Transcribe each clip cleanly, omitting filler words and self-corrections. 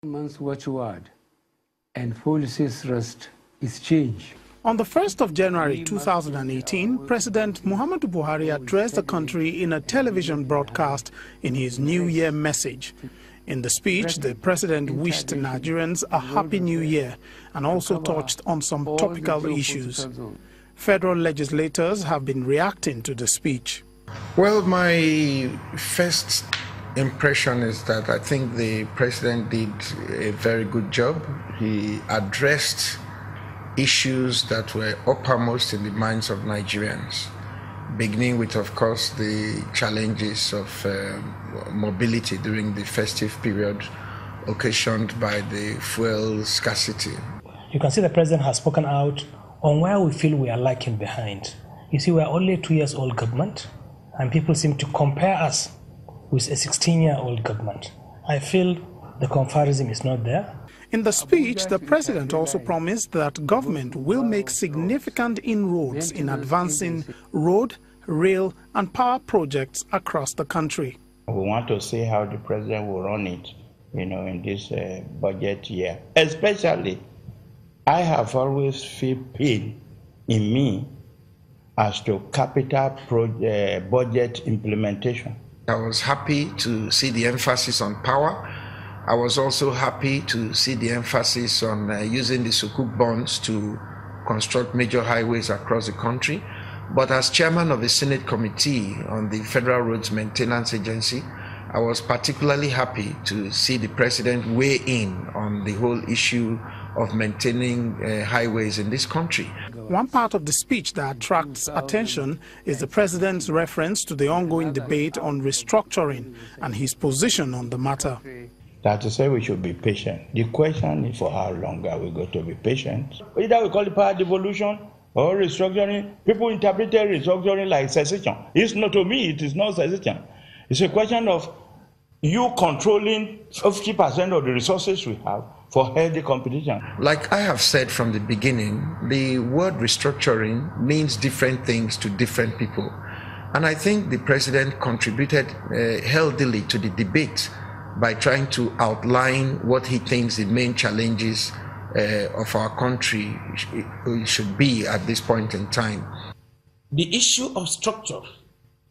Man's watchword and policy's thrust is change. On the 1st of January 2018, President Muhammadu Buhari addressed the country in a television broadcast in his New Year message. In the speech, the president wished Nigerians a happy new year and also touched on some topical issues. Federal legislators have been reacting to the speech. Well, my first impression is that I think the president did a very good job. He addressed issues that were uppermost in the minds of Nigerians, beginning with, of course, the challenges of mobility during the festive period occasioned by the fuel scarcity. You can see the president has spoken out on where we feel we are lagging behind. You see, we are only a 2-year-old government, and people seem to compare us with a 16-year-old government. I feel the comparison is not there. In the speech, the president also promised that government will make significant inroads in advancing road, rail, and power projects across the country. We want to see how the president will run it, in this budget year. Especially, I have always felt pain in me as to capital budget implementation. I was happy to see the emphasis on power. I was also happy to see the emphasis on using the Sukuk bonds to construct major highways across the country. But as chairman of the Senate Committee on the Federal Roads Maintenance Agency, I was particularly happy to see the president weigh in on the whole issue of maintaining highways in this country. One part of the speech that attracts attention is the president's reference to the ongoing debate on restructuring and his position on the matter. That to say we should be patient. The question is for how long are we going to be patient? Either we call it power devolution or restructuring. People interpreted restructuring like secession. It's not, to me, it is not secession. It's a question of you controlling 50% of the resources we have for healthy competition. Like I have said from the beginning, the word restructuring means different things to different people. And I think the president contributed healthily to the debate by trying to outline what he thinks the main challenges of our country should be at this point in time. The issue of structure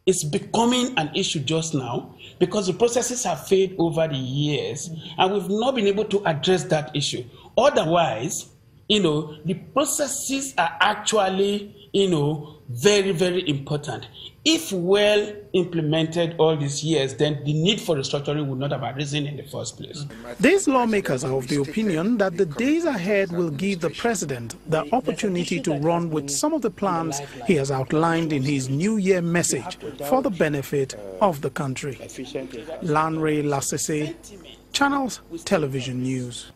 is becoming an issue just now because the processes have failed over the years and we've not been able to address that issue. Otherwise, the processes are actually, very, very important. If well implemented all these years, then the need for restructuring would not have arisen in the first place. These lawmakers are of the opinion that the days ahead will give the president the opportunity to run with some of the plans he has outlined in his New Year message for the benefit of the country. Lanre Lasese, Channels Television News.